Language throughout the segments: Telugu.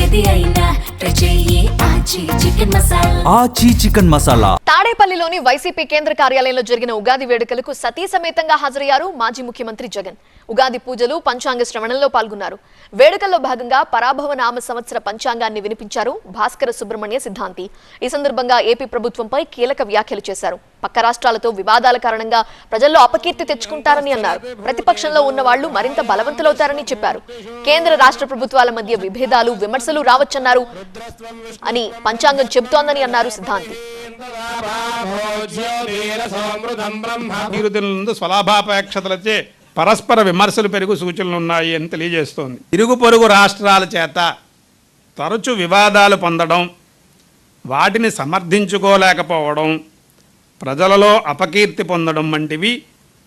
ఏది అయినా చెయ్యి ఆచి చికెన్ మసాలా. ఆచి చికెన్ మసాలా. తాడేపల్లిలోని వైసీపీ కేంద్ర కార్యాలయంలో జరిగిన ఉగాది వేడుకలకు సతీ సమేతంగా హాజరయ్యారు మాజీ ముఖ్యమంత్రి జగన్. ఉగాది పూజలు, పంచాంగ శ్రవణంలో పాల్గొన్నారు. వేడుకల్లో భాగంగా పరాభవ నామ సంవత్సర పంచాంగాన్ని వినిపించారు భాస్కర సుబ్రహ్మణ్య సిద్ధాంతి. ఈ సందర్భంగా ఏపీ ప్రభుత్వంపై కీలక వ్యాఖ్యలు చేశారు. పక్క రాష్ట్రాలతో వివాదాల కారణంగా ప్రజల్లో అపకీర్తి తెచ్చుకుంటారని అన్నారు. ప్రతిపక్షంలో ఉన్న వాళ్లు మరింత బలవంతులవుతారని చెప్పారు. కేంద్ర రాష్ట్ర ప్రభుత్వాల మధ్య విభేదాలు, విమర్శలు రావచ్చన్నారు అని పంచాంగం చెబుతోందని అన్నారు సిద్ధాంతి. స్వలాభాపేక్షతలచే పరస్పర విమర్శలు పెరుగు సూచనలు ఉన్నాయి అని తెలియజేస్తోంది. ఇరుగు పొరుగు రాష్ట్రాల చేత తరచు వివాదాలు పొందడం, వాటిని సమర్థించుకోలేకపోవడం, ప్రజలలో అపకీర్తి పొందడం వంటివి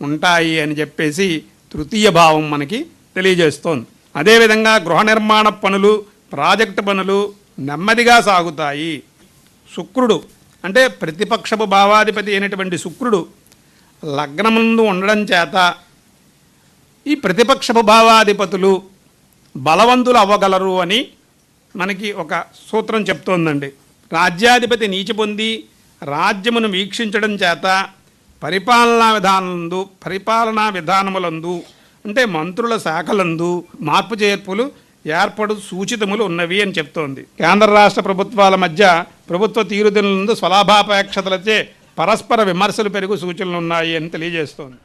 ఉంటాయి అని చెప్పేసి తృతీయ భావం మనకి తెలియజేస్తోంది. అదేవిధంగా గృహ నిర్మాణ పనులు, ప్రాజెక్టు పనులు నెమ్మదిగా సాగుతాయి. శుక్రుడు అంటే ప్రతిపక్షపు భావాధిపతి అయినటువంటి శుక్రుడు లగ్నముందు ఉండడం చేత ఈ ప్రతిపక్షపు భావాధిపతులు బలవంతులు అవ్వగలరు అని మనకి ఒక సూత్రం చెప్తోందండి. రాజ్యాధిపతి నీచి పొంది రాజ్యమును వీక్షించడం చేత పరిపాలనా విధానములందు అంటే మంత్రుల శాఖలందు మార్పు చేర్పులు ఏర్పడు సూచితములు ఉన్నవి అని చెప్తోంది. కేంద్ర రాష్ట్ర ప్రభుత్వాల మధ్య ప్రభుత్వ తీరుదెన్నులందు స్వలాభాపేక్షతలచే పరస్పర విమర్శలు పెరుగు సూచనలు ఉన్నాయి అని తెలియజేస్తోంది.